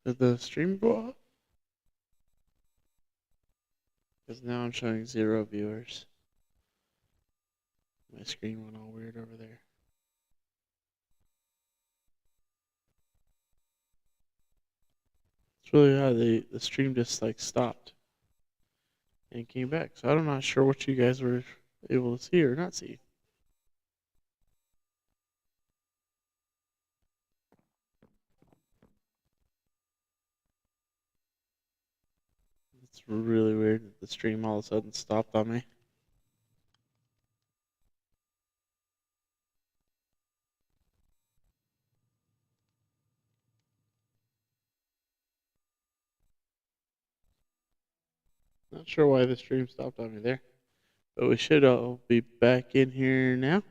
Did the stream go off? Because now I'm showing 0 viewers. My screen went all weird over there. It's really odd. The stream just like stopped and came back. So I'm not sure what you guys were able to see or not see. It's really weird that the stream all of a sudden stopped on me. Not sure why the stream stopped on me there. But we should all be back in here now.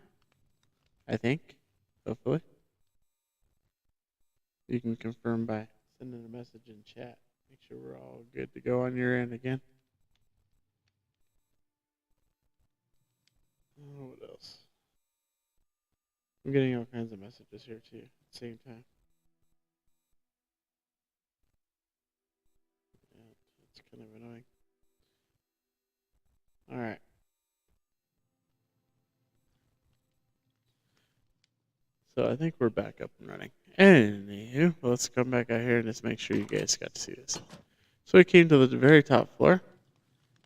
I think. Hopefully. You can confirm by sending a message in chat. Make sure we're all good to go on your end again. Oh, what else? I'm getting all kinds of messages here too at the same time. Yeah, it's kind of annoying. All right. So I think we're back up and running. Anywho, let's come back out here and just make sure you guys got to see this. So we came to the very top floor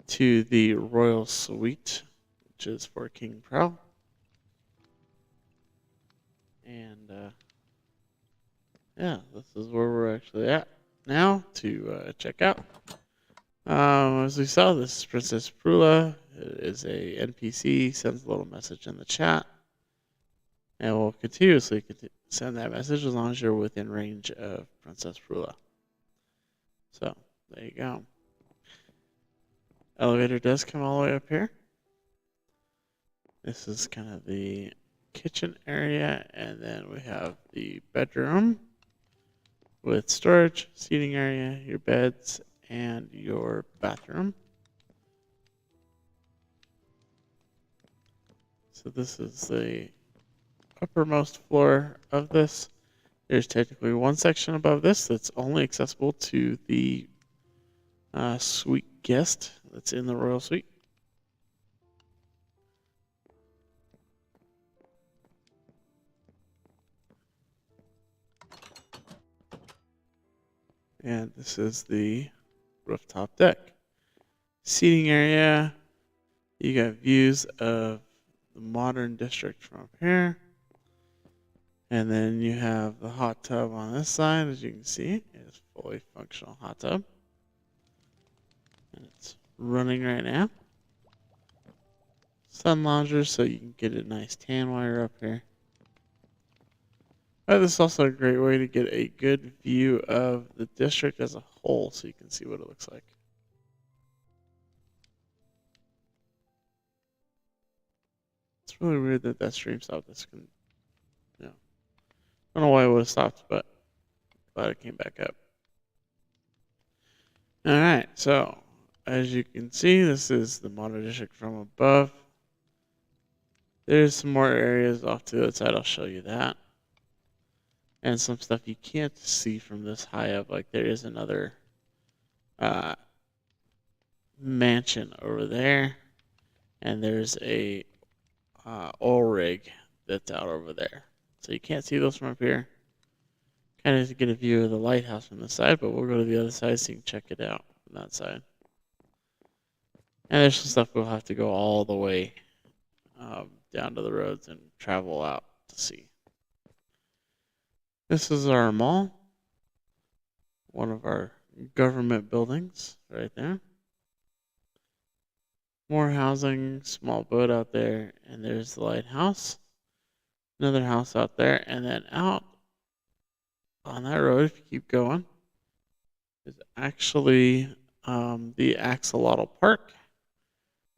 to the Royal Suite, which is for King Prowl. And yeah, this is where we're actually at now to check out. As we saw, this is Princess Prula. It is a NPC, sends a little message in the chat. And will continuously send that message as long as you're within range of Princess Prula. So, there you go. Elevator does come all the way up here. This is kind of the kitchen area, and then we have the bedroom with storage, seating area, your beds, and your bathroom. So this is the uppermost floor of this. There's technically one section above this that's only accessible to the suite guest that's in the royal suite. And this is the rooftop deck. Seating area, you got views of the modern district from up here. And then you have the hot tub on this side, as you can see. It's a fully functional hot tub. And it's running right now. Sun loungers, so you can get a nice tan while you're up here. But this is also a great way to get a good view of the district as a whole, so you can see what it looks like. It's really weird that that stream stopped. This can, you know, I don't know why it would have stopped, but glad it came back up. All right, so as you can see, this is the modern district from above. There's some more areas off to the side. I'll show you that. And some stuff you can't see from this high up. Like there is another mansion over there. And there's a oil rig that's out over there. So you can't see those from up here. Kind of to get a view of the lighthouse from the side, but we'll go to the other side so you can check it out from that side. And there's some stuff we'll have to go all the way down to the roads and travel out to see. This is our mall. One of our government buildings right there. More housing, small boat out there, and there's the lighthouse. Another house out there, and then out on that road, if you keep going, is actually the Axolotl Park,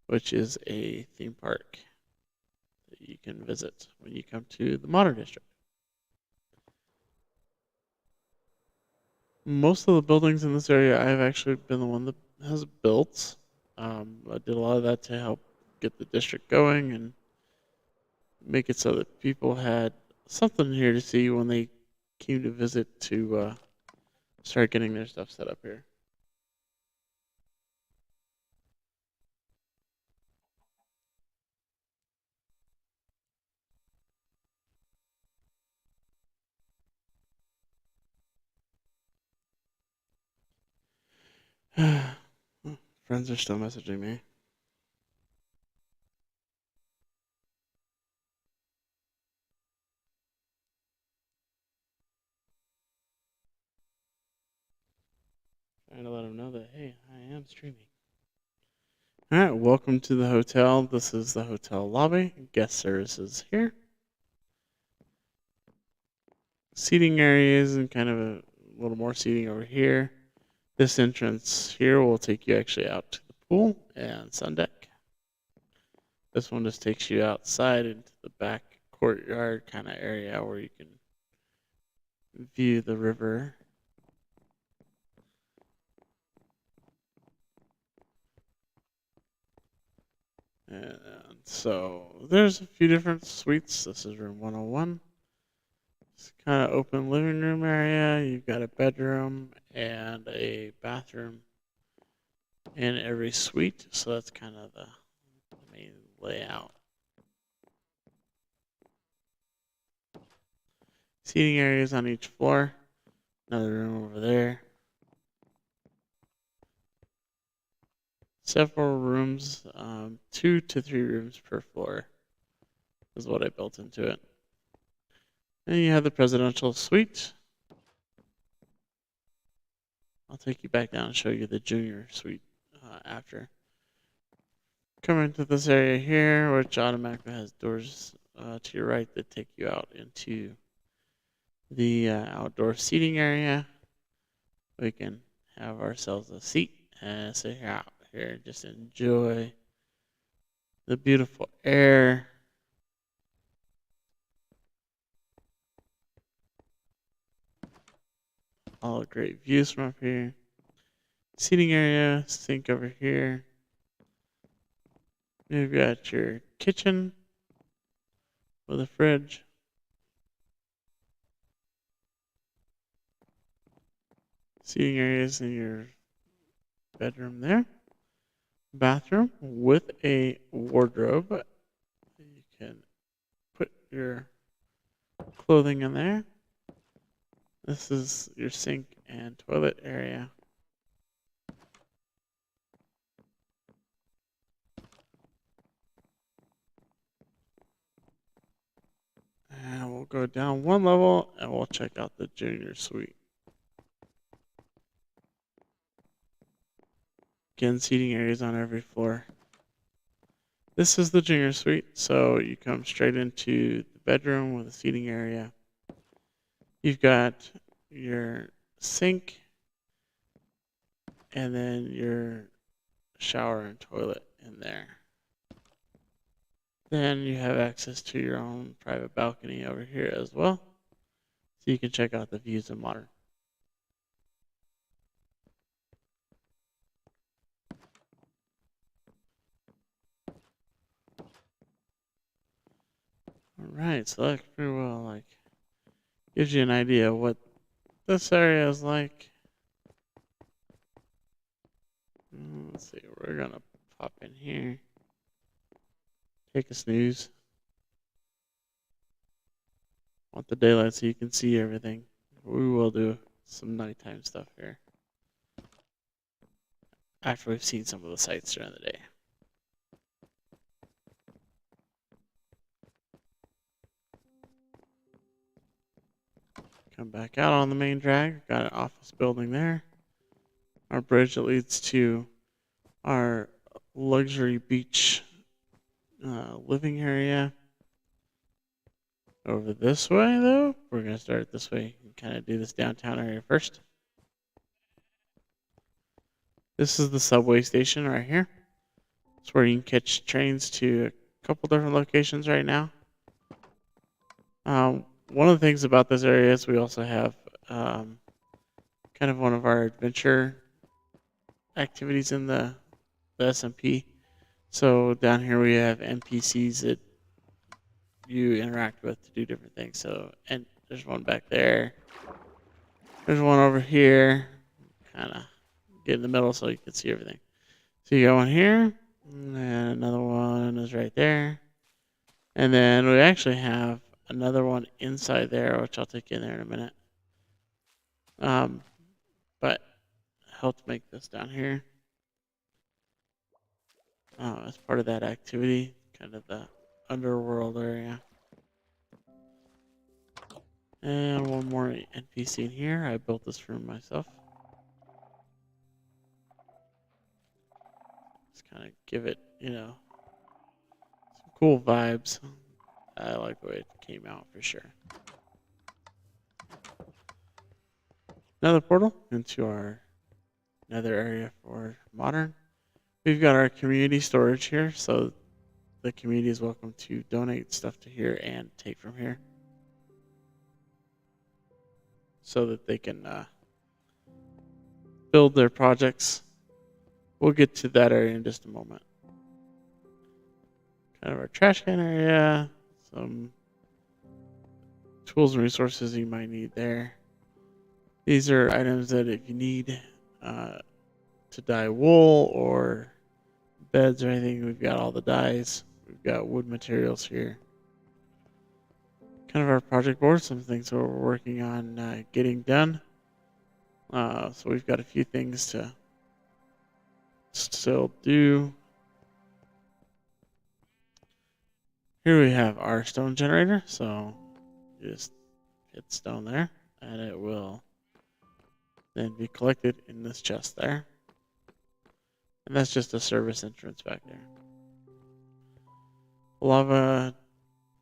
which is a theme park that you can visit when you come to the Modern District. Most of the buildings in this area, I've actually been the one that has built. I did a lot of that to help get the district going and make it so that people had something here to see when they came to visit to start getting their stuff set up here. Friends are still messaging me. Trying to let them know that, hey, I am streaming. All right, welcome to the hotel. This is the hotel lobby. Guest services here. Seating areas and kind of a little more seating over here. This entrance here will take you actually out to the pool and sun deck. This one just takes you outside into the back courtyard kind of area where you can view the river. And so there's a few different suites. This is room 101. It's kind of open living room area. You've got a bedroom and a bathroom in every suite. So that's kind of the main layout. Seating areas on each floor. Another room over there. Several rooms, 2 to 3 rooms per floor is what I built into it. And you have the presidential suite. I'll take you back down and show you the junior suite after. Come into this area here, which automatically has doors to your right that take you out into the outdoor seating area. We can have ourselves a seat and sit out here and just enjoy the beautiful air. All the great views from up here. Seating area, sink over here. You've got your kitchen with a fridge. Seating areas in your bedroom there. Bathroom with a wardrobe. You can put your clothing in there. This is your sink and toilet area. And we'll go down one level and we'll check out the junior suite. Again, seating areas on every floor. This is the junior suite, so you come straight into the bedroom with a seating area. You've got your sink and then your shower and toilet in there. Then you have access to your own private balcony over here as well, so you can check out the views in modern. Alright, so that pretty well gives you an idea of what this area is like. Let's see, we're gonna pop in here. Take a snooze. Want the daylight so you can see everything. We will do some nighttime stuff here after we've seen some of the sights during the day. Come back out on the main drag. Got an office building there. Our bridge that leads to our luxury beach living area. Over this way, though, we're going to start this way and kind of do this downtown area first. This is the subway station right here. It's where you can catch trains to a couple different locations right now. One of the things about this area is we also have kind of one of our adventure activities in the SMP. So down here we have NPCs that you interact with to do different things. So, and there's one back there. There's one over here. Kind of get in the middle so you can see everything. So you got one here, and then another one is right there. And then we actually have another one inside there, which I'll take you in there in a minute. But helped make this down here. As part of that activity, kind of the underworld area. And one more NPC in here. I built this room myself. Just kind of give it, some cool vibes. I like the way it came out for sure. Another portal into our nether area for modern. We've got our community storage here, so the community is welcome to donate stuff to here and take from here, so that they can build their projects. We'll get to that area in just a moment. Kind of our trash can area, some tools and resources you might need there. These are items that if you need to dye wool or beds or anything, we've got all the dyes. We've got wood materials here. Kind of our project board, some things that we're working on getting done. So we've got a few things to still do. Here we have our stone generator. So you just hit stone there, and it will then be collected in this chest there. And that's just a service entrance back there. Lava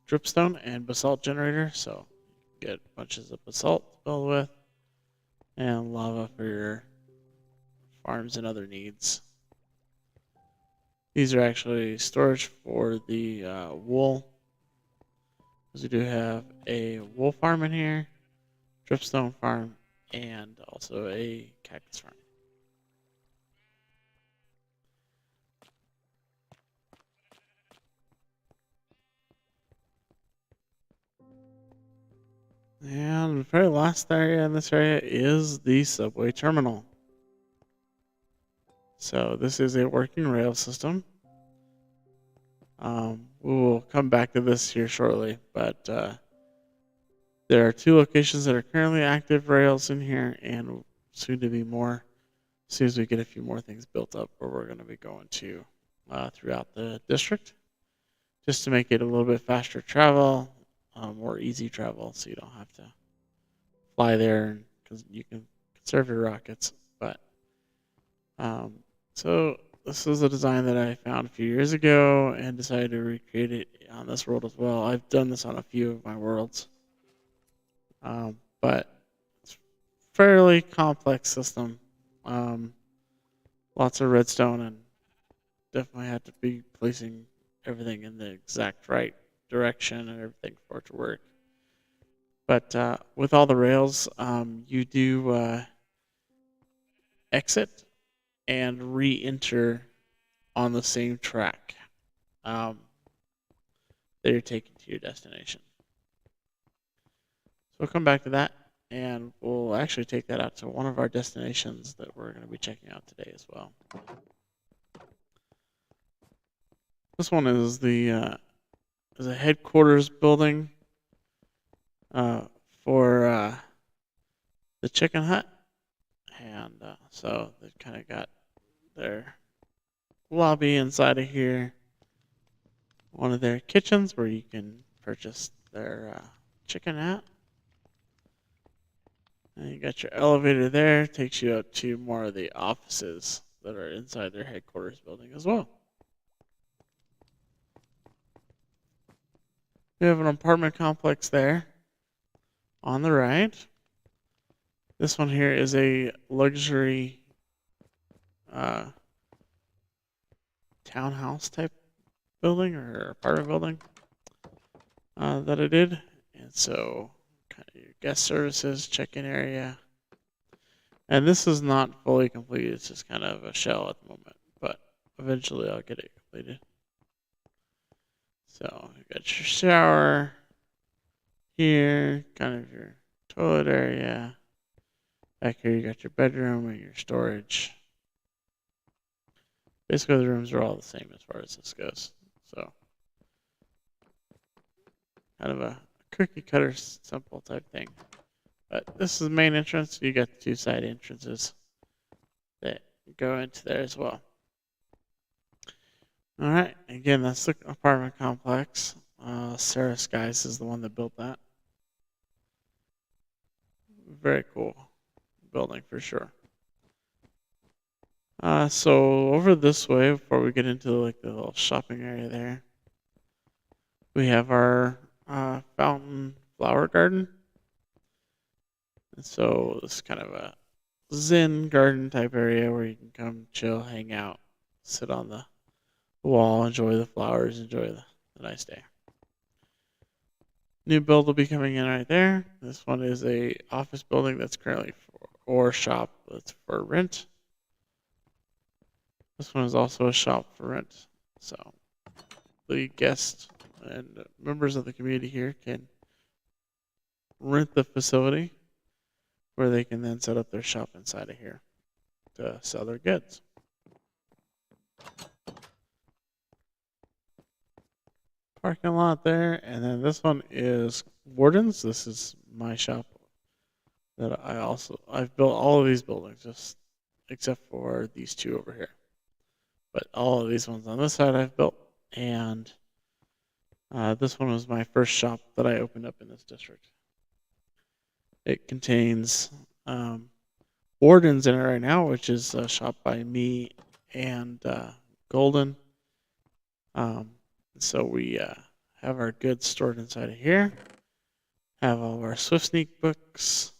dripstone and basalt generator, so you get bunches of basalt to build with, and lava for your farms and other needs. These are actually storage for the wool, because we do have a wool farm in here, dripstone farm, and also a cactus farm. And the very last area in this area is the subway terminal. So this is a working rail system. We will come back to this here shortly, but there are 2 locations that are currently active rails in here, and soon to be more as soon as we get a few more things built up where we're going to be going to throughout the district, just to make it a little bit faster travel, more easy travel, so you don't have to fly there, because you can conserve your rockets. But so this is a design that I found a few years ago and decided to recreate it on this world as well. I've done this on a few of my worlds, but it's a fairly complex system. Lots of redstone, and definitely had to be placing everything in the exact right direction and everything for it to work. But with all the rails, you do exit and re-enter on the same track that you're taking to your destination. So we'll come back to that, and we'll actually take that out to one of our destinations that we're going to be checking out today as well. This one is a headquarters building for the chicken hut, and so they've kind of got their lobby inside of here, one of their kitchens where you can purchase their chicken at. And you got your elevator there, takes you up to more of the offices that are inside their headquarters building as well. We have an apartment complex there on the right. This one here is a luxury townhouse type building or apartment building that I did. And so kind of your guest services, check-in area. And this is not fully complete. It's just kind of a shell at the moment, but eventually I'll get it completed. So you got your shower here, kind of your toilet area, Back here you got your bedroom and your storage. Basically the rooms are all the same as far as this goes. So kind of a cookie cutter simple type thing. But this is the main entrance. You got the two side entrances that go into there as well. Alright, again, that's the apartment complex. Sarah Skies is the one that built that. Very cool building for sure. So over this way, before we get into like the little shopping area there, we have our fountain flower garden. And so it's kind of a zen garden type area where you can come chill, hang out, sit on the wall, enjoy the flowers, enjoy the nice day. New build will be coming in right there. This one is a office building that's currently or shop that's for rent. This one is also a shop for rent. So the guests and members of the community here can rent the facility where they can then set up their shop inside of here to sell their goods. Parking lot there, and then this one is Warden's. This is my shop that I've built all of these buildings just except for these two over here. But all of these ones on this side I've built, and this one was my first shop that I opened up in this district. It contains Warden's in it right now, which is a shop by me and Golden. So we have our goods stored inside of here. Have all of our Swift Sneak books.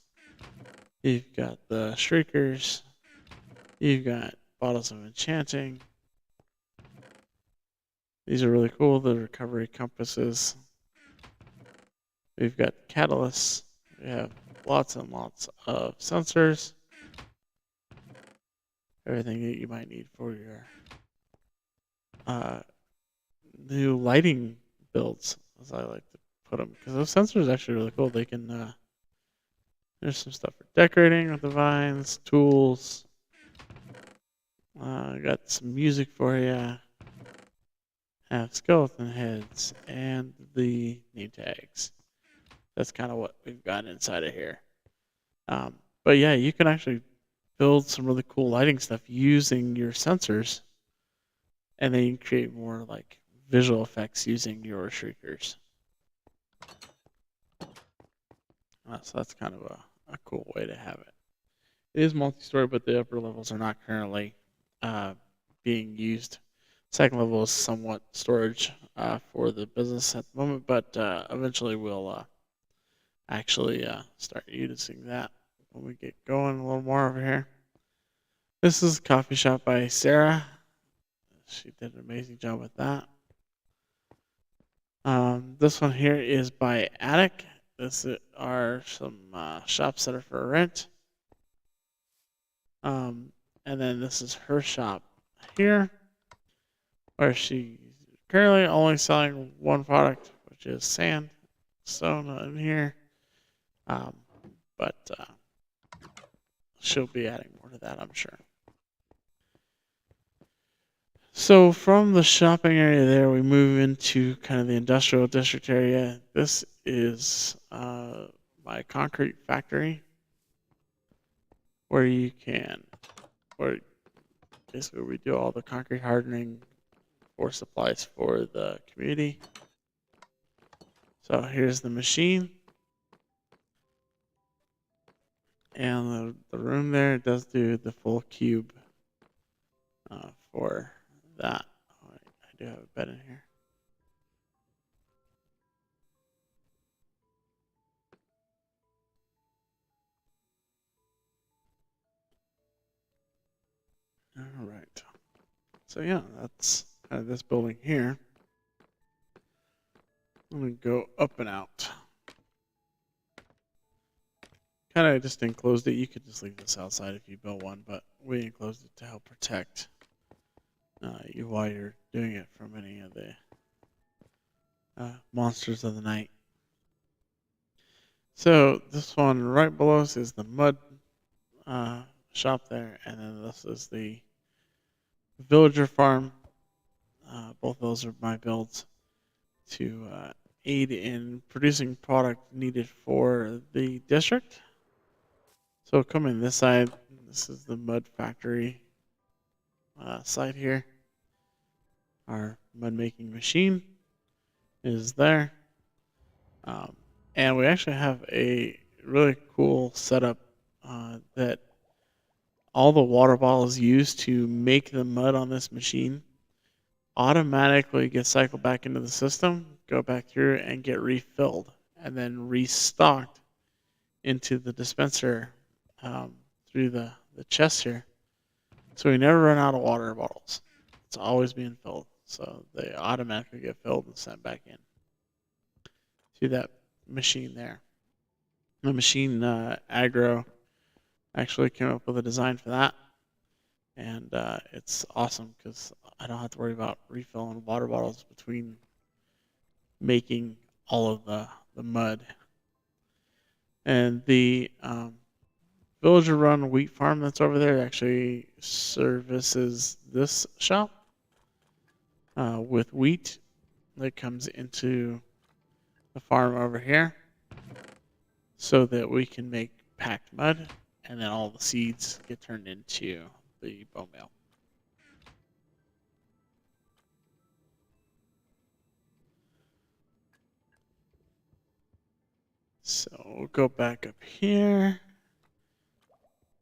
You've got the Shriekers. You've got Bottles of Enchanting. These are really cool, the recovery compasses. We've got catalysts. We have lots and lots of sensors. Everything that you might need for your new lighting builds, as I like to put them, because those sensors are actually really cool. They can, there's some stuff for decorating with the vines, tools. Got some music for you. Have skeleton heads and the name tags. That's kind of what we've got inside of here. But yeah, you can actually build some really cool lighting stuff using your sensors, and then you can create more like visual effects using your shriekers. So that's kind of a cool way to have it. It is multi-story, but the upper levels are not currently being used. Second level is somewhat storage for the business at the moment, but eventually we'll actually start using that when we get going a little more over here. This is a coffee shop by Sarah. She did an amazing job with that. This one here is by Attic. This are some shops that are for rent. And then this is her shop here, where she's currently only selling one product, which is sandstone in here. But she'll be adding more to that, I'm sure. So from the shopping area there, we move into kind of the industrial district area. This is my concrete factory, where basically we do all the concrete hardening for supplies for the community. So here's the machine. And the room there does do the full cube for that. Oh, I do have a bed in here. All right. So yeah, that's kind of this building here. I'm going to go up and out. Kind of just enclosed it. You could just leave this outside if you built one, but we enclosed it to help protect you while you're doing it from any of the monsters of the night. So this one right below us is the mud shop there, and then this is the villager farm. Both of those are my builds to aid in producing product needed for the district. So come in this side. This is the mud factory side here. Our mud making machine is there. And we actually have a really cool setup that all the water bottles used to make the mud on this machine automatically get cycled back into the system, go back through and get refilled, and then restocked into the dispenser through the chest here. So we never run out of water bottles. It's always being filled. So they automatically get filled and sent back in to that machine there. The machine aggro actually came up with a design for that. And it's awesome because I don't have to worry about refilling water bottles between making all of the mud. And the villager run wheat farm that's over there actually services this shop with wheat that comes into the farm over here so that we can make packed mud, and then all the seeds get turned into the bone meal. So we'll go back up here.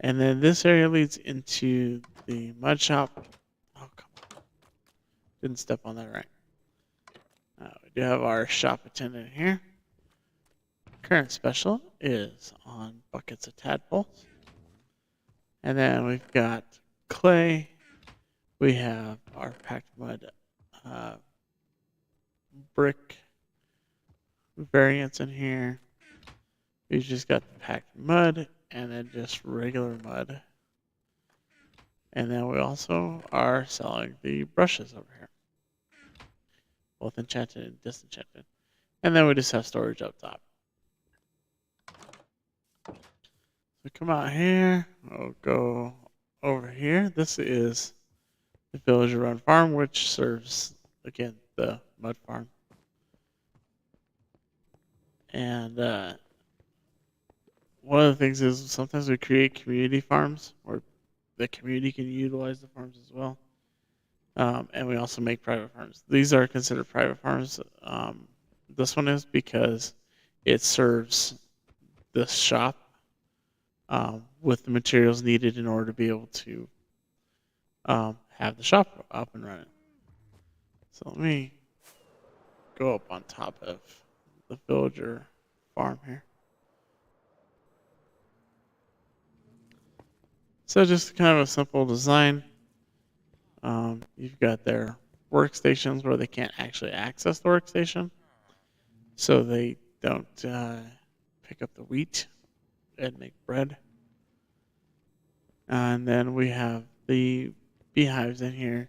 And then this area leads into the mud shop. Oh, come on. Didn't step on that right. We do have our shop attendant here. Current special is on buckets of tadpoles. And then we've got clay. We have our packed mud brick variants in here. We've just got the packed mud and then just regular mud. And then we also are selling the brushes over here, both enchanted and disenchanted. And then we just have storage up top. So come out here, we'll go over here. This is the villager run farm, which serves, again, the mud farm. And one of the things is sometimes we create community farms where the community can utilize the farms as well. And we also make private farms. These are considered private farms. This one is because it serves the shop with the materials needed in order to be able to have the shop up and running. So let me go up on top of the villager farm here. So just kind of a simple design. You've got their workstations where they can't actually access the workstation, so they don't pick up the wheat and make bread. And then we have the beehives in here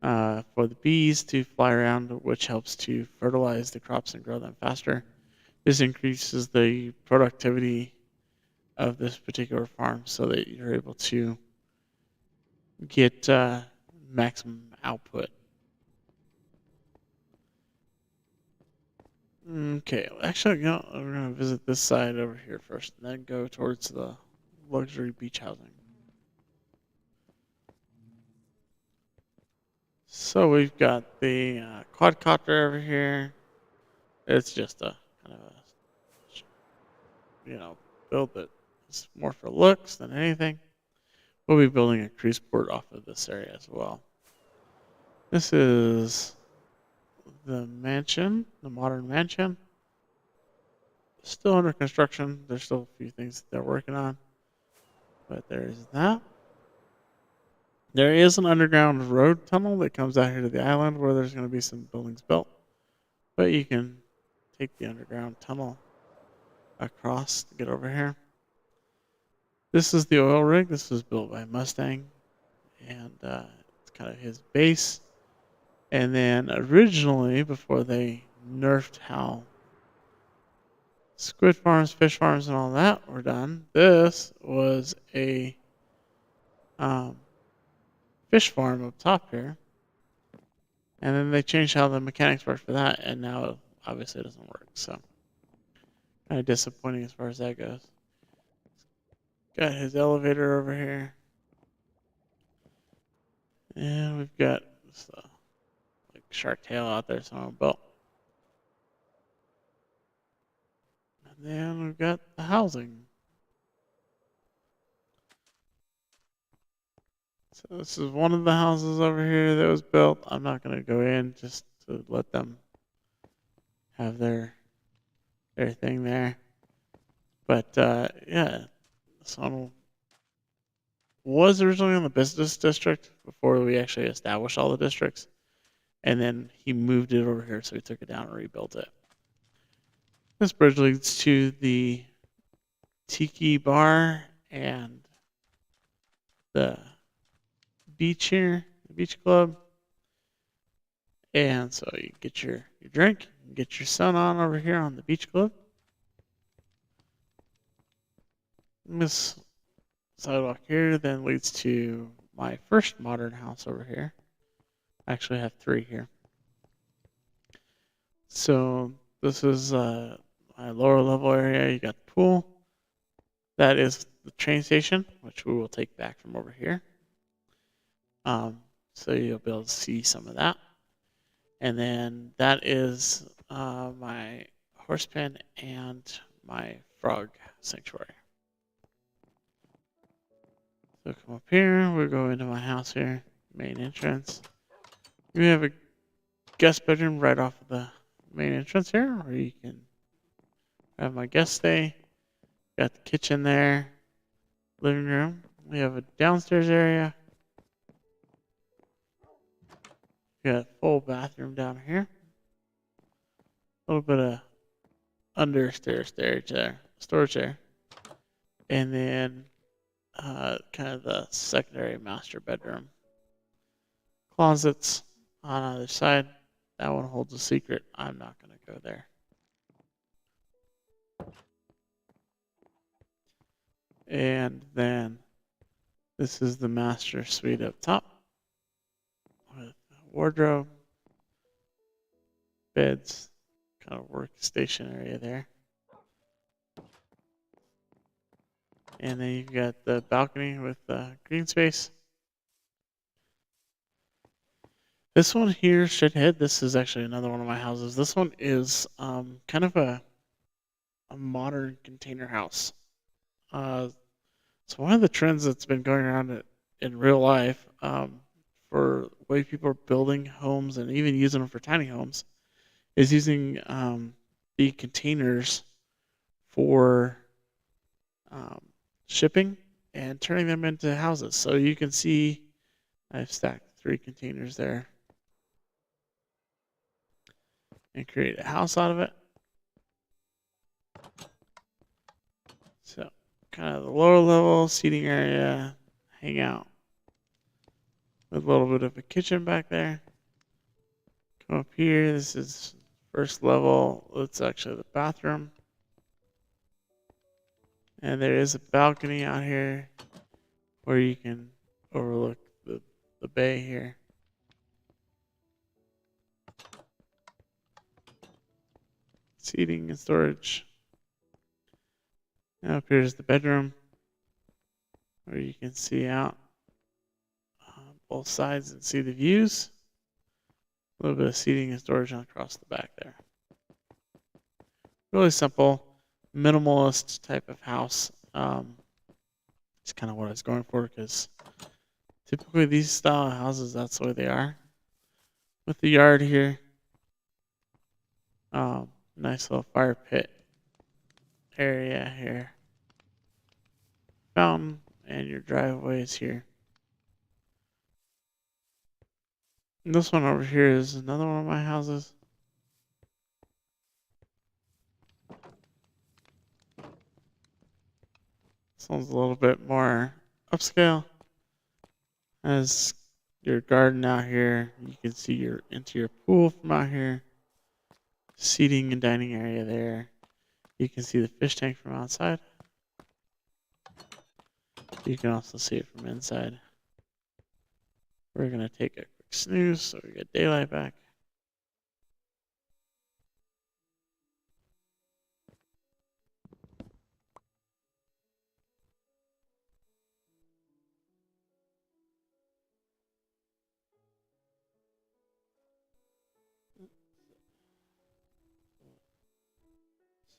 for the bees to fly around, which helps to fertilize the crops and grow them faster. This increases the productivity of this particular farm so that you're able to get maximum output. Okay, actually, we're going to visit this side over here first, and then go towards the luxury beach housing. So we've got the quadcopter over here. It's just a kind of a, build that is more for looks than anything. We'll be building a cruise port off of this area as well. This is the mansion, the modern mansion. Still under construction. There's still a few things that they're working on. But there's that. There is an underground road tunnel that comes out here to the island where there's going to be some buildings built. But you can take the underground tunnel across to get over here. This is the oil rig. This was built by Mustang. And it's kind of his base. And then originally, before they nerfed how squid farms, fish farms, and all that were done. This was a fish farm up top here. And then they changed how the mechanics work for that, and now it obviously doesn't work. So, kind of disappointing as far as that goes. Got his elevator over here. And we've got this, like shark tail out there somewhere built. And then we've got the housing. So this is one of the houses over here that was built. I'm not going to go in just to let them have their thing there. But yeah, this one was originally in the business district before we actually established all the districts. And then he moved it over here, so he took it down and rebuilt it. This bridge leads to the Tiki Bar and the beach here, the beach club. And so you get your drink, get your sun on over here on the beach club. This sidewalk here then leads to my first modern house over here. I actually have 3 here. So this is my lower level area. You got the pool. That is the train station, which we will take back from over here. So you'll be able to see some of that. And then that is my horse pen and my frog sanctuary. So come up here, we'll go into my house here, main entrance. We have a guest bedroom right off of the main entrance here, where you can have my guest stay. Got the kitchen there, living room. We have a downstairs area. Got a full bathroom down here. A little bit of understairs storage there. And then kind of the secondary master bedroom. Closets on either side. That one holds a secret. I'm not going to go there. And then this is the master suite up top with a wardrobe, beds, kind of workstation area there. And then you've got the balcony with green space. This one here, Shithead, this is actually another one of my houses. This one is kind of a modern container house. So one of the trends that's been going around in real life for the way people are building homes and even using them for tiny homes is using the containers for shipping and turning them into houses. So you can see I've stacked 3 containers there and create a house out of it. So kind of the lower level seating area, hang out with a little bit of a kitchen back there. Come up here, this is first level. It's actually the bathroom. And there is a balcony out here where you can overlook the bay here. Seating and storage. Now up here is the bedroom where you can see out both sides and see the views. A little bit of seating and storage across the back there. Really simple, minimalist type of house. It's kind of what I was going for because typically these style houses, that's the way they are. With the yard here. Nice little fire pit area here. Fountain and your driveway is here. And this one over here is another one of my houses. This one's a little bit more upscale. Has your garden out here. You can see into your pool from out here. Seating and dining area there. You can see the fish tank from outside. You can also see it from inside. We're going to take a quick snooze so we get daylight back.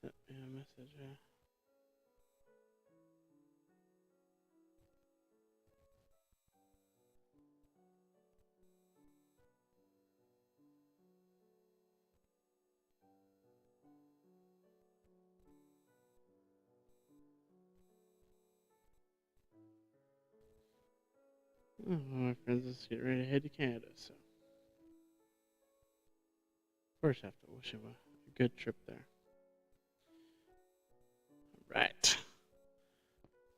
Sent me a message here. My friends is getting ready to head to Canada, so of course I have to wish him a good trip there. Right.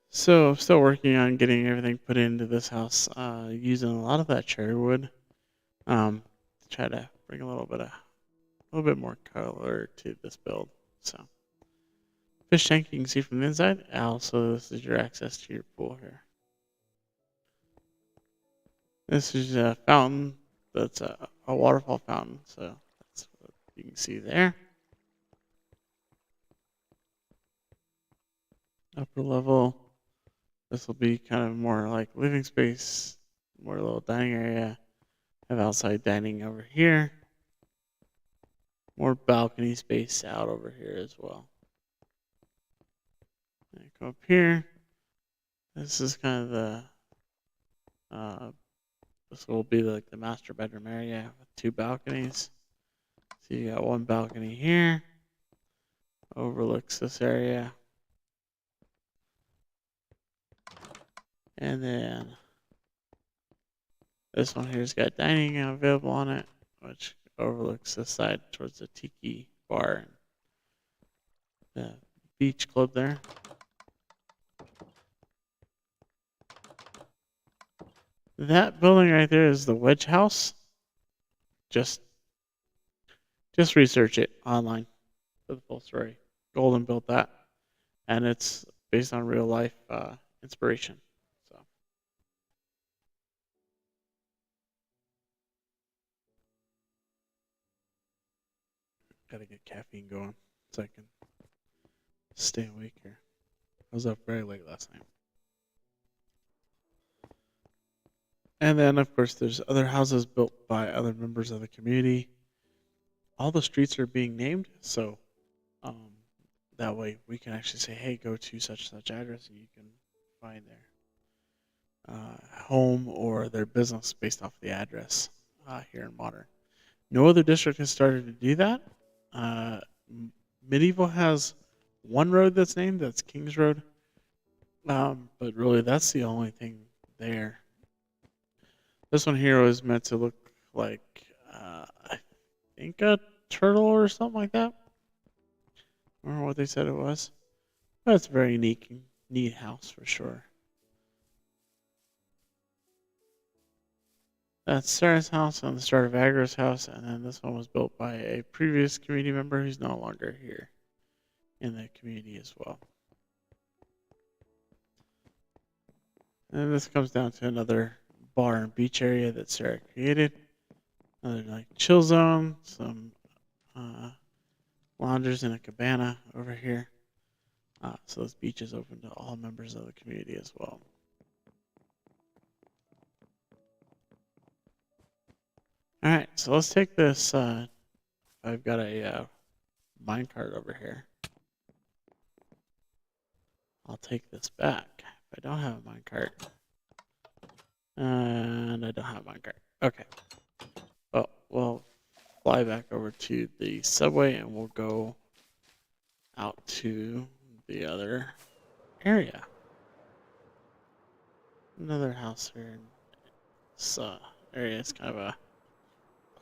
So I'm still working on getting everything put into this house, using a lot of that cherry wood, to try to bring a little bit more color to this build. So fish tank you can see from the inside. Also, this is your access to your pool here. This is a fountain. That's a waterfall fountain. So that's what you can see there. Upper level. This will be kind of more like living space, more little dining area. Have outside dining over here. More balcony space out over here as well. And go up here. This is kind of the this will be like the master bedroom area with 2 balconies. So you got one balcony here, overlooks this area. And then this one here's got dining available on it, which overlooks this side towards the tiki bar and the beach club there. That building right there is the Wedge House. Just research it online for the full story. Golden built that, and it's based on real life inspiration. So, gotta get caffeine going so I can stay awake here. I was up very late last night. And then, of course, there's other houses built by other members of the community. All the streets are being named, so that way we can actually say, hey, go to such and such address, and you can find their home or their business based off the address here in Modern. No other district has started to do that. Medieval has one road that's named, that's Kings Road, but really that's the only thing there. This one here was meant to look like, I think a turtle or something like that. I don't remember what they said it was. But it's a very neat house for sure. That's Sarah's house and the start of Agra's house, and then this one was built by a previous community member who's no longer here in the community as well. And this comes down to another bar and beach area that Sarah created. Another like chill zone, some loungers and a cabana over here. So this beach is open to all members of the community as well. All right, so let's take this. I've got a minecart over here. I'll take this back. If I don't have a minecart, and I don't have a minecart. Okay. Well, we'll fly back over to the subway, and we'll go out to the other area. Another house here in this area. It's kind of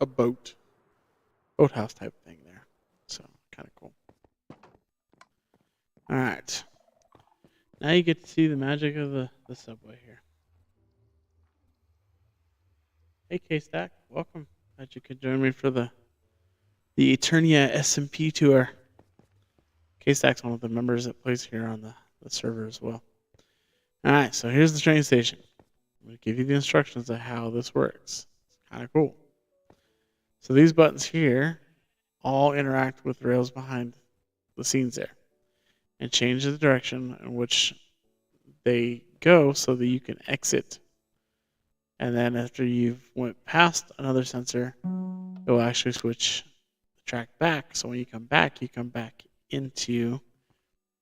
a boathouse type thing there. So kind of cool. All right. Now you get to see the magic of the subway here. Hey K-Stack, welcome. Glad you could join me for the Eternia SMP tour. K-Stack's one of the members that plays here on the server as well. Alright, so here's the train station. I'm going to give you the instructions of how this works. It's kind of cool. So these buttons here all interact with the rails behind the scenes there and change the direction in which they go so that you can exit. And then after you've went past another sensor, it will actually switch the track back. So when you come back into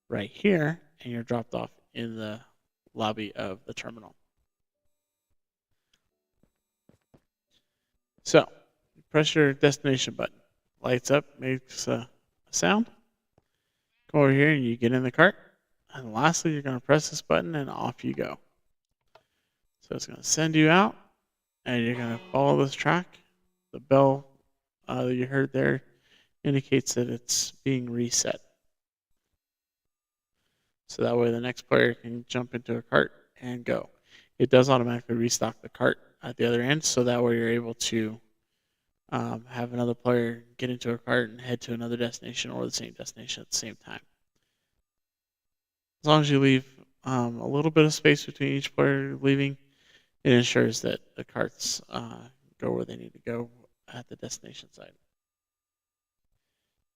right here, and you're dropped off in the lobby of the terminal. So press your destination button. Lights up, makes a sound. Come over here and you get in the cart. And lastly, you're going to press this button and off you go. So it's going to send you out and you're going to follow this track. The bell that you heard there indicates that it's being reset. So that way the next player can jump into a cart and go. It does automatically restock the cart at the other end, so that way you're able to have another player get into a cart and head to another destination or the same destination at the same time. As long as you leave a little bit of space between each player leaving, it ensures that the carts go where they need to go at the destination site.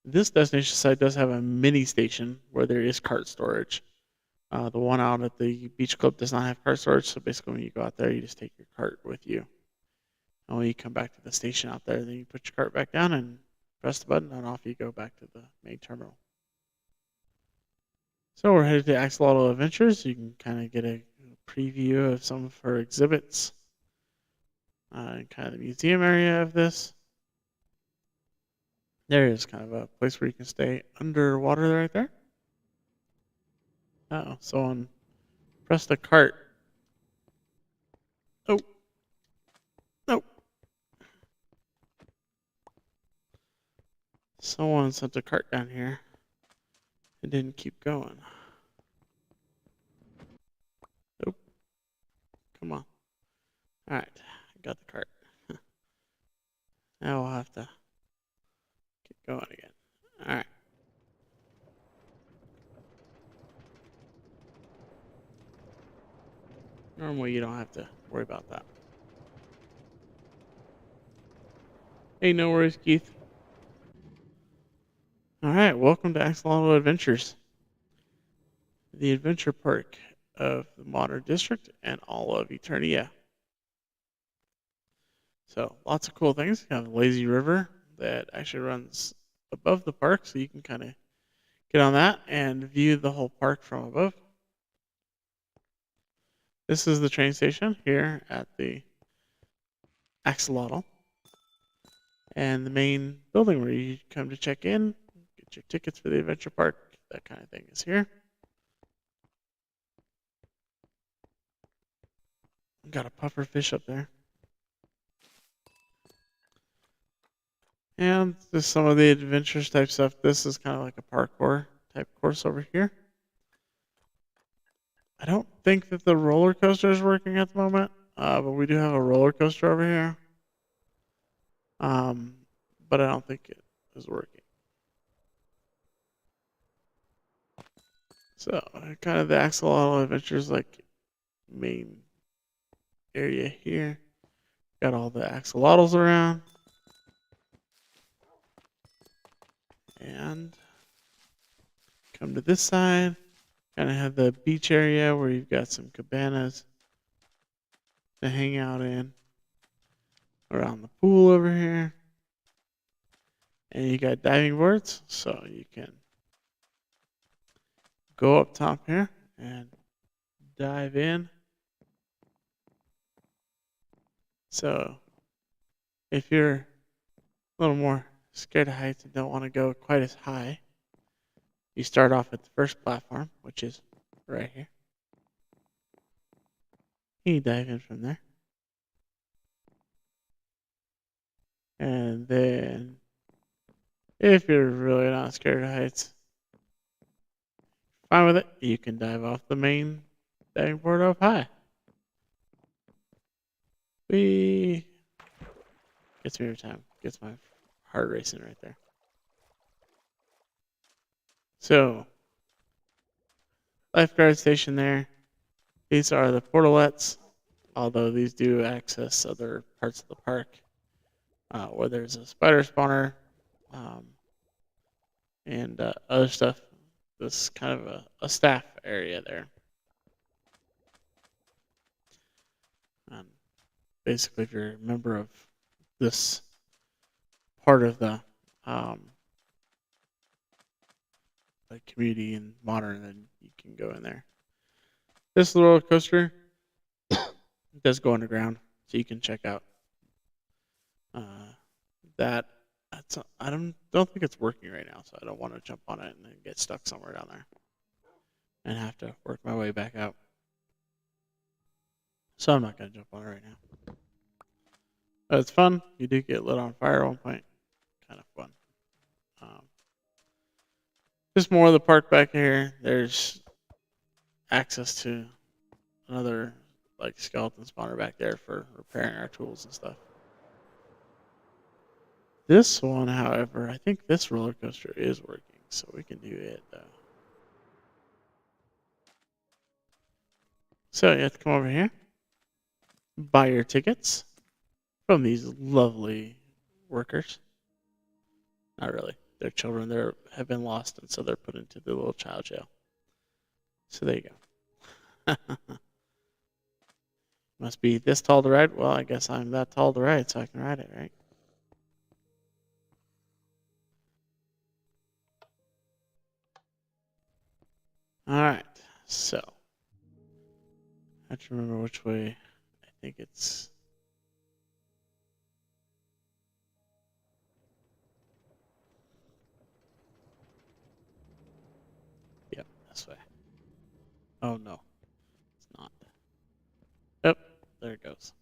This destination site does have a mini station where there is cart storage. The one out at the beach club does not have cart storage, so basically when you go out there, you just take your cart with you. And when you come back to the station out there, then you put your cart back down and press the button, and off you go back to the main terminal. So we're headed to Axolotl Adventures. You can kind of get a preview of some of her exhibits. And kind of the museum area of this. There is kind of a place where you can stay underwater right there. Someone pressed the cart. Oh. No. Someone sent a cart down here. It didn't keep going. Nope. Come on. Alright. I got the cart. Now we'll have to keep going again. Alright. Normally you don't have to worry about that. Hey, no worries, Keith. Alright, welcome to Axolotl Adventures. The adventure park of the Modern District and all of Eternia. So, lots of cool things. You have a lazy river that actually runs above the park, so you can kind of get on that and view the whole park from above. This is the train station here at the Axolotl. And the main building where you come to check in, get your tickets for the adventure park, that kind of thing is here. Got a puffer fish up there. And just some of the adventures type stuff. This is kind of like a parkour type course over here. I don't think that the roller coaster is working at the moment, but we do have a roller coaster over here. But I don't think it is working. So, kind of the Axolotl Adventures like main area here. Got all the axolotls around. And come to this side. Kind of have the beach area where you've got some cabanas to hang out in. Around the pool over here. And you got diving boards, so you can go up top here and dive in. So if you're a little more scared of heights and don't want to go quite as high, you start off at the first platform, which is right here. You dive in from there. And then if you're really not scared of heights, fine with it, you can dive off the main diving board up high. Gets me every time. Gets my heart racing right there. So, lifeguard station there. These are the portalets, although these do access other parts of the park where there's a spider spawner um, and other stuff. This is kind of a staff area there. Basically, if you're a member of this part of the community in modern, then you can go in there. This roller coaster does go underground, so you can check out that. I don't think it's working right now, so I don't want to jump on it and then get stuck somewhere down there and have to work my way back out. So I'm not going to jump on it right now. But it's fun. You do get lit on fire at one point. Kind of fun. Just more of the park back here. There's access to another skeleton spawner back there for repairing our tools and stuff. This one, however, I think this roller coaster is working, so we can do it though. So you have to come over here, buy your tickets from these lovely workers. Not really. Their children there have been lost, and so they're put into the little child jail. So there you go. Must be this tall to ride. Well, I guess I'm that tall to ride, so I can ride it, right? Alright, so. I have to remember which way. I think it's. Yep, this way. Oh no, it's not. Yep, there it goes.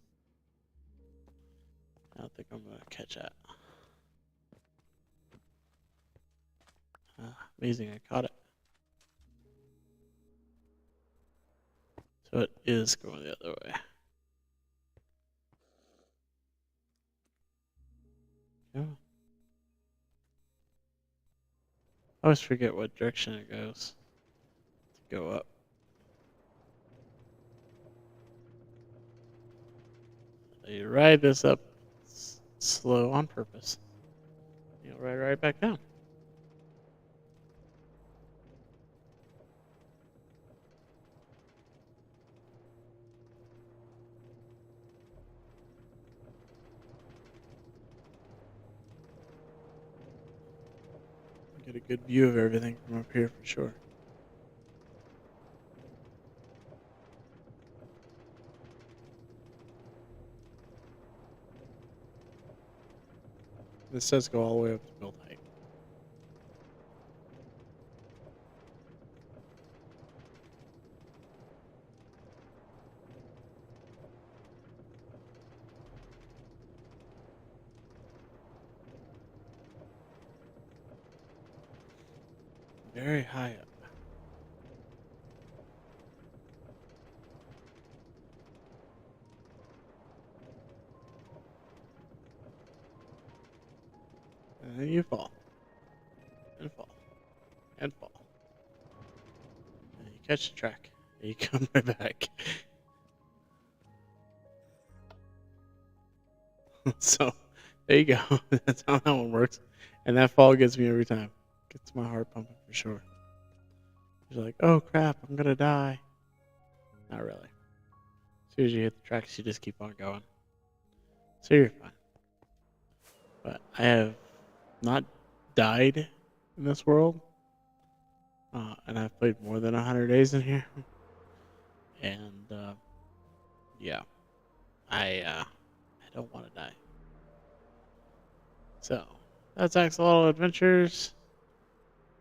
I don't think I'm going to catch that. Amazing, I caught it. So it is going the other way. Yeah. I always forget what direction it goes to go up. You ride this up slow on purpose. You'll ride right back down. Get a good view of everything from up here for sure. This does go all the way up to build height. Very high up. And then you fall. And fall. And fall. And you catch the track. And you come right back. So, there you go. That's how that one works. And that fall gets me every time. Gets my heart pumping for sure. You're like, oh crap, I'm gonna die. Not really. As soon as you hit the tracks, you just keep on going. So you're fine. But I have not died in this world. And I've played more than 100 days in here. And, yeah. I don't want to die. So, that's Axolotl Adventures.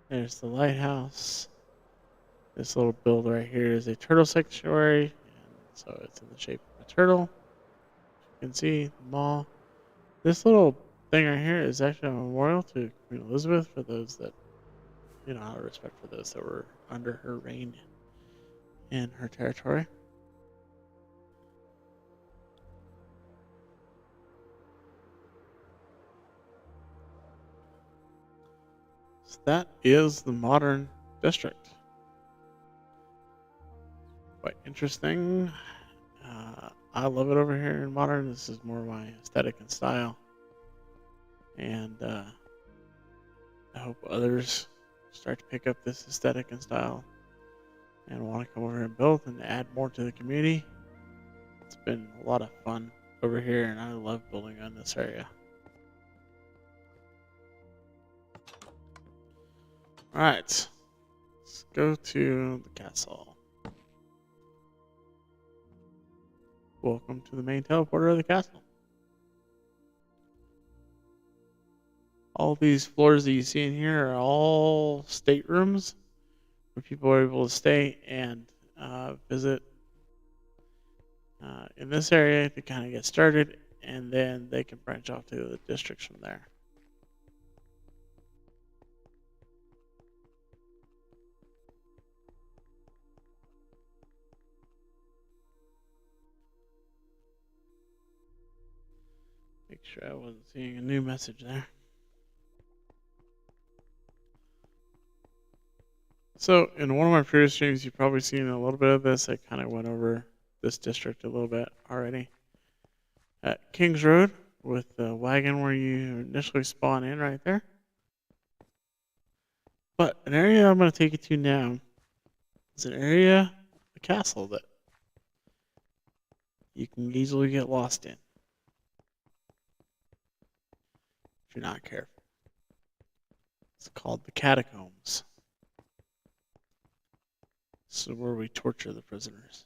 There's the lighthouse. This little build right here is a turtle sanctuary. And so it's in the shape of a turtle. You can see the mall. This little thing right here is actually a memorial to Queen Elizabeth for those that, out of respect for those that were under her reign in her territory. So that is the modern district. Quite interesting. I love it over here in modern. This is more my aesthetic and style, and I hope others start to pick up this aesthetic and style and want to come over and build and add more to the community. It's been a lot of fun over here, and I love building on this area. Alright, let's go to the castle. Welcome to the main teleporter of the castle. All these floors that you see in here are all staterooms where people are able to stay and visit in this area to kind of get started, and then they can branch off to the districts from there. Make sure I wasn't seeing a new message there. So in one of my previous streams, you've probably seen a little bit of this. I kind of went over this district a little bit already. At Kings Road, with the wagon where you initially spawn in right there. But an area I'm going to take you to now is an area, a castle that you can easily get lost in if you're not careful. It's called the Catacombs. This is where we torture the prisoners.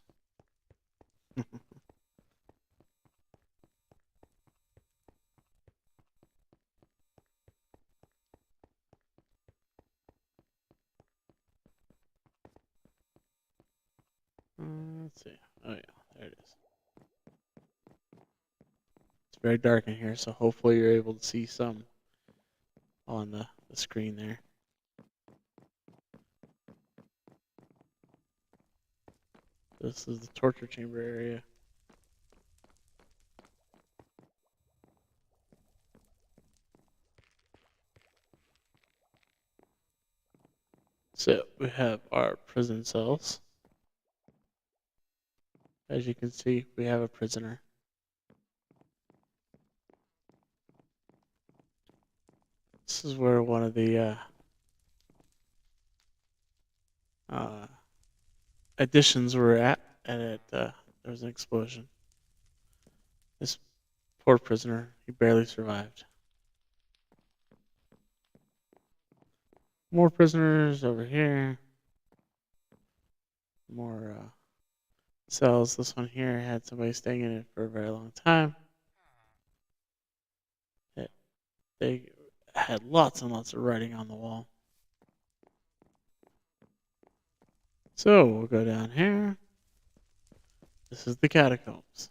Let's see. Oh yeah, there it is. It's very dark in here, so hopefully you're able to see some on the screen there. This is the torture chamber area. So we have our prison cells. As you can see, we have a prisoner. This is where one of the additions were at, and there was an explosion. This poor prisoner, he barely survived. More prisoners over here. More cells. This one here had somebody staying in it for a very long time. They had lots and lots of writing on the wall. So we'll go down here. This is the catacombs.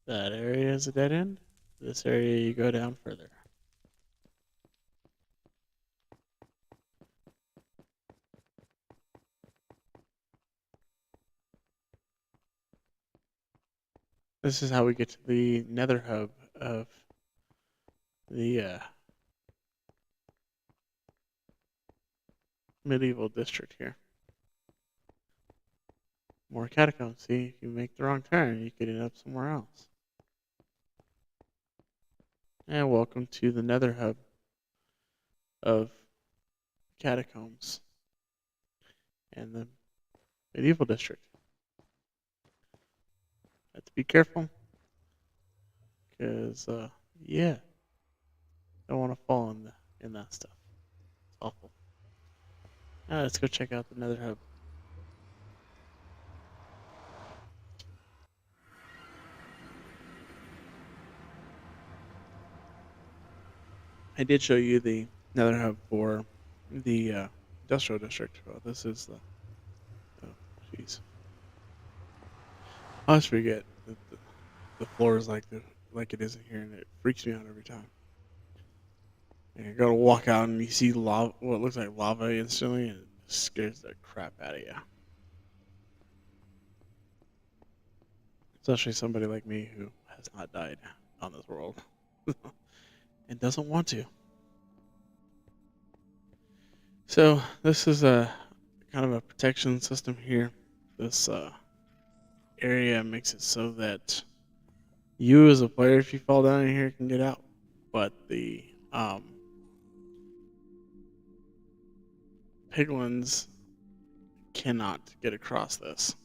That area is a dead end. This area you go down further. This is how we get to the nether hub of the medieval district here. More catacombs. See, if you make the wrong turn, you could end up somewhere else. And welcome to the nether hub of catacombs and the medieval district. Have to be careful, because yeah, don't want to fall in that stuff. It's awful. Now let's go check out the nether hub. I did show you the nether hub for the industrial district. Well, this is the. Oh, jeez. I always forget that the floor is like it is in here, and it freaks me out every time. And you go to walk out and you see lava, what looks like lava instantly, and it scares the crap out of you. Especially somebody like me who has not died on this world and doesn't want to. So this is a kind of a protection system here. This area makes it so that you as a player, if you fall down in here, can get out, but the piglins cannot get across this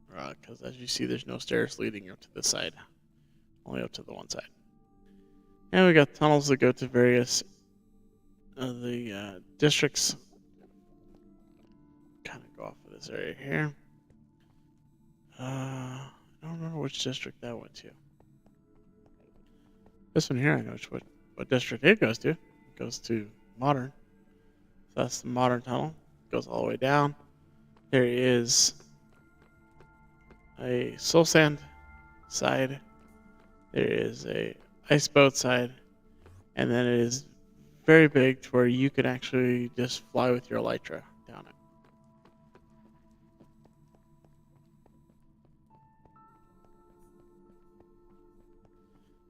because, as you see, there's no stairs leading up to this side, only up to the one side. And we got tunnels that go to various of the districts. Kind of go off of this area here. I don't remember which district that went to. This one here, I know what district it goes to. It goes to Modern. So that's the Modern tunnel. It goes all the way down. There is a Soul Sand side. There is a Ice Boat side. And then it is very big to where you can actually just fly with your Elytra down it.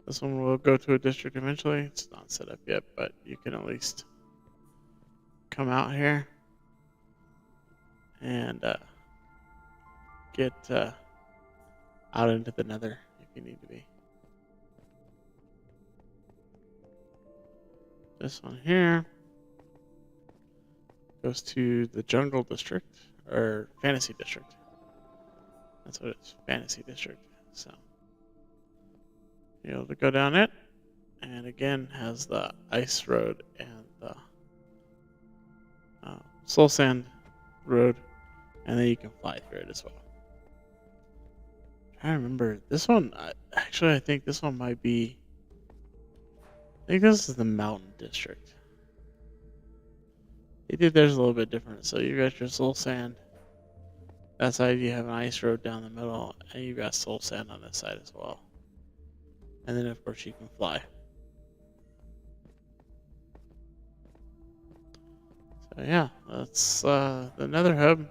This one will go to a district eventually. It's not set up yet, but you can at least come out here and get out into the Nether if you need to be. This one here goes to the Jungle District, or Fantasy District. That's what it's, Fantasy District. So you're able to go down it, and again has the Ice Road and the Soul Sand Road, and then you can fly through it as well. I'm trying to remember this one. Actually, I think this one might be. I think this is the Mountain District. They did theirs a little bit different. So you got your Soul Sand. That side you have an Ice Road down the middle, and you got Soul Sand on this side as well. And then of course you can fly. So yeah, that's the Nether Hub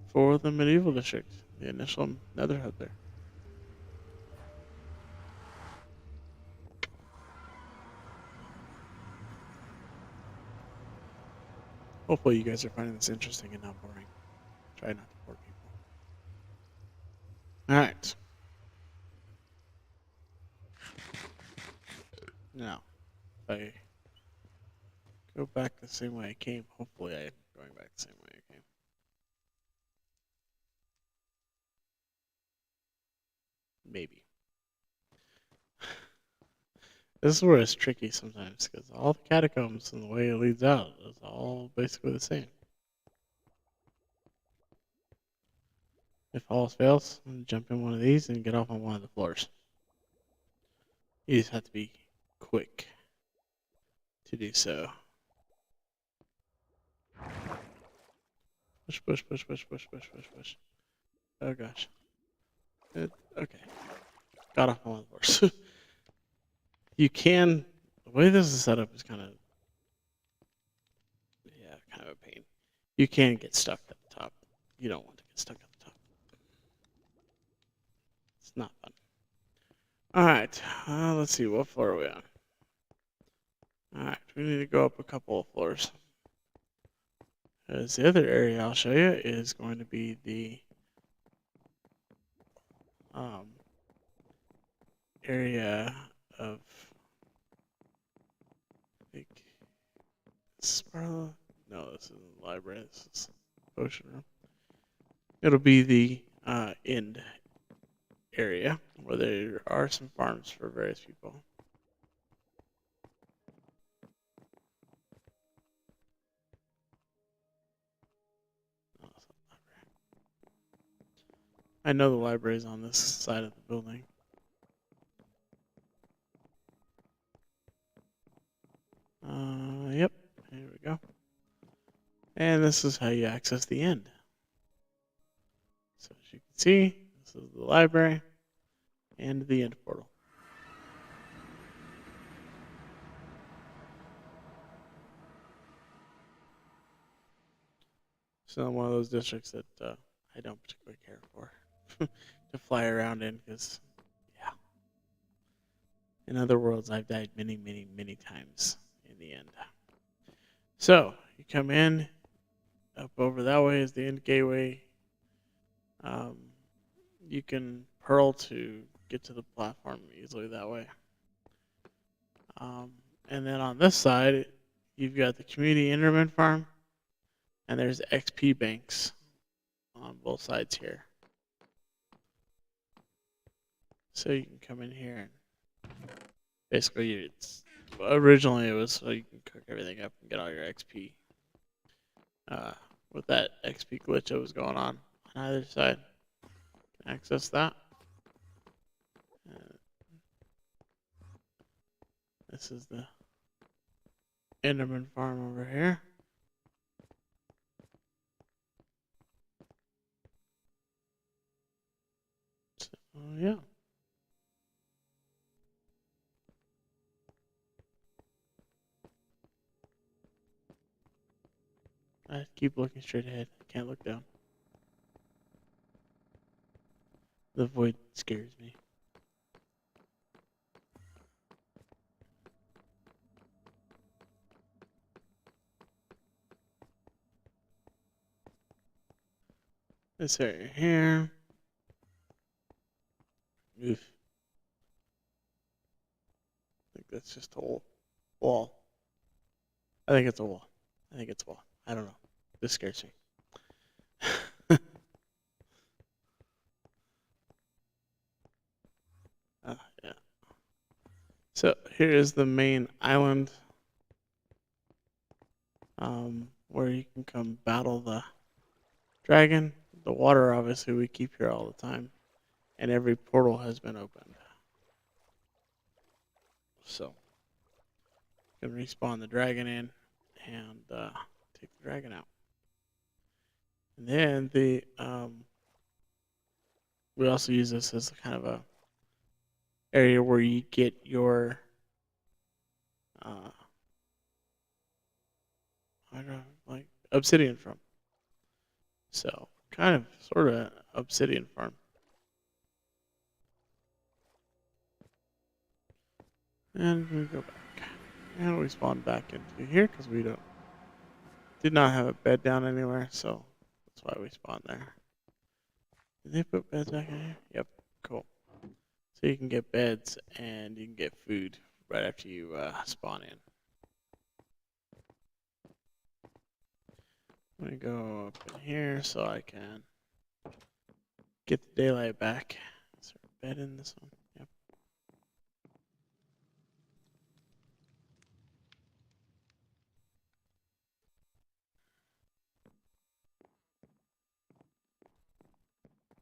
for the Medieval District. The initial Nether Hub there. Hopefully you guys are finding this interesting and not boring. Try not to bore people. Alright. Now, if I go back the same way I came, hopefully I'm going back the same way I came. Maybe. This is where it's tricky sometimes, because all the catacombs and the way it leads out is all basically the same. If all else fails, I'm going to jump in one of these and get off on one of the floors. You just have to be quick to do so. Push, push, push, push, push, push, push, push. Oh gosh. Okay. Got off on one of the floors. You can, the way this is set up is kind of a pain. You can get stuck at the top. You don't want to get stuck at the top. It's not fun. Alright, let's see, what floor are we on? Alright, we need to go up a couple of floors. Because the other area I'll show you is going to be the area of, I think, Sparla? No, this isn't the library, this is the potion room. It'll be the end area where there are some farms for various people. I know the library is on this side of the building. Yep, here we go. And this is how you access the end. So as you can see, this is the library and the end portal. So one of those districts that I don't particularly care for to fly around in, because, yeah. In other worlds, I've died many, many, many times in the end. So you come in, up over that way is the end gateway. You can pearl to get to the platform easily that way. And then on this side, you've got the community interment farm, and there's XP banks on both sides here. So you can come in here and basically originally it was so you can cook everything up and get all your XP. With that XP glitch that was going on either side, you can access that. This is the Enderman farm over here. So, yeah. I keep looking straight ahead. I can't look down. The void scares me. This area here. Oof. I think that's just a wall. I think it's a wall. I don't know. This scares me. Yeah. So here is the main island, where you can come battle the dragon. The water, obviously, we keep here all the time, and every portal has been opened. So you can respawn the dragon in and take the dragon out. And then we also use this as kind of a area where you get your I don't know, like obsidian from. So kind of sort of obsidian farm. And we go back. And we spawn back into here because we did not have a bed down anywhere, so that's why we spawned there. Did they put beds back in here? Yep, cool. So you can get beds and you can get food right after you spawn in. I'm gonna go up in here so I can get the daylight back. Is there a bed in this one? Yep.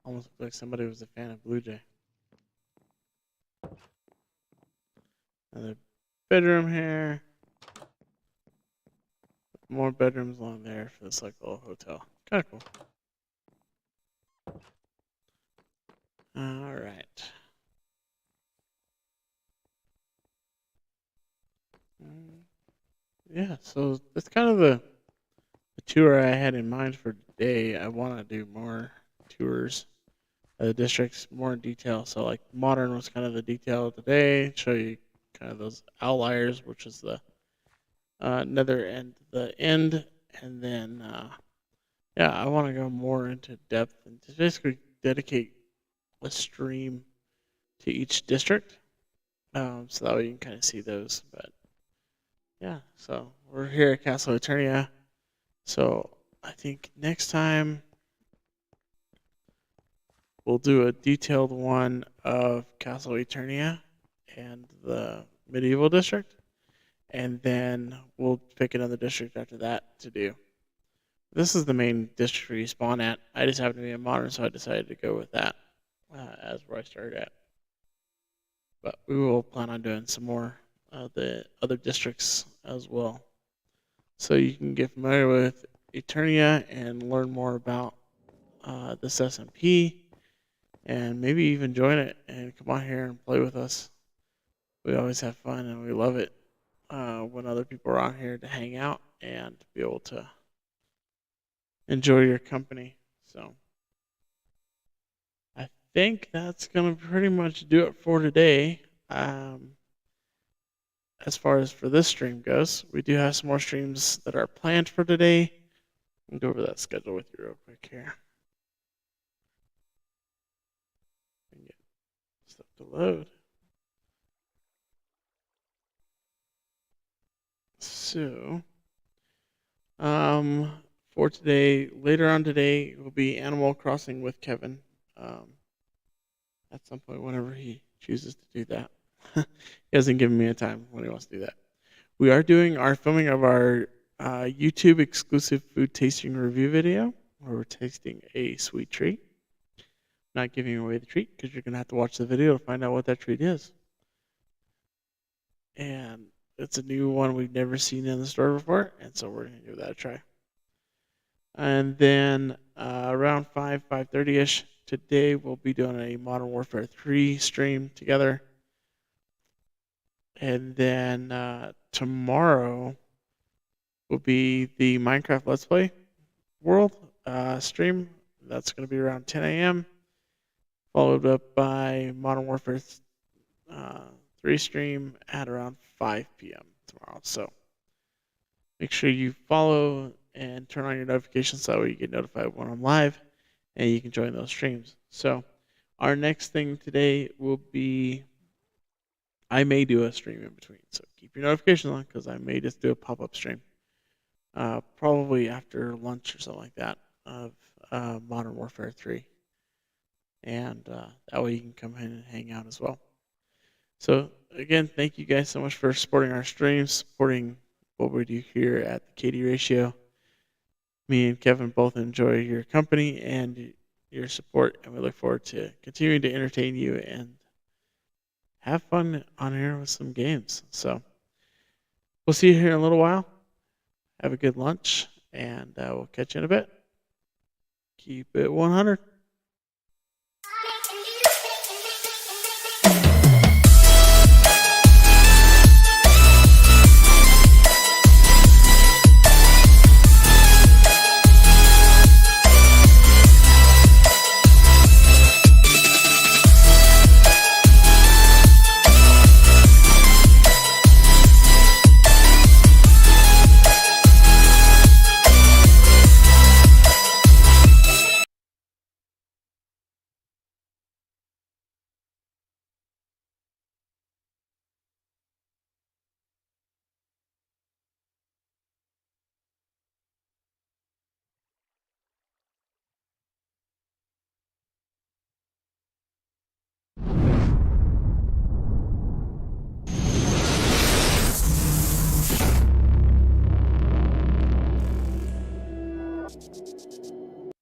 Almost looked like somebody was a fan of Blue Jay. Another bedroom here. More bedrooms along there for this like little hotel. Kind of cool. All right. Yeah, so that's kind of the tour I had in mind for today. I want to do more tours of the districts more in detail. So like modern was kind of the detail of the day. Show you kind of those outliers, which is the nether and the end, and then yeah, I want to go more into depth and just basically dedicate a stream to each district, so that way you can kind of see those. But yeah, so we're here at Castle Eternia. So I think next time we'll do a detailed one of Castle Eternia and the medieval district, and then we'll pick another district after that to do. This is the main district where you spawn at. I just happen to be a modern, so I decided to go with that as where I started at. But we will plan on doing some more of the other districts as well. So you can get familiar with Eternia and learn more about this SMP, and maybe even join it and come on here and play with us. We always have fun and we love it when other people are on here to hang out and be able to enjoy your company. So I think that's gonna pretty much do it for today. as far as for this stream goes, we do have some more streams that are planned for today. I'll go over that schedule with you real quick here. Get stuff to load. So, for today, later on today, will be Animal Crossing with Kevin. At some point, whenever he chooses to do that. He hasn't given me a time when he wants to do that. We are doing our filming of our YouTube exclusive food tasting review video, where we're tasting a sweet treat. Not giving away the treat because you're going to have to watch the video to find out what that treat is. And it's a new one we've never seen in the store before, and so we're going to give that a try. And then around 5:30ish today, we'll be doing a Modern Warfare 3 stream together. And then tomorrow will be the Minecraft Let's Play World stream. That's going to be around 10 a.m. Followed up by Modern Warfare 3 stream at around 5 p.m. tomorrow. So make sure you follow and turn on your notifications so that way you get notified when I'm live and you can join those streams. So our next thing today will be, I may do a stream in between. So keep your notifications on because I may just do a pop-up stream. Probably after lunch or something like that of Modern Warfare 3. And that way you can come in and hang out as well. So again, thank you guys so much for supporting our streams, supporting what we do here at the KD Ratio. Me and Kevin both enjoy your company and your support, and we look forward to continuing to entertain you and have fun on here with some games. So we'll see you here in a little while. Have a good lunch, and we'll catch you in a bit. Keep it 100.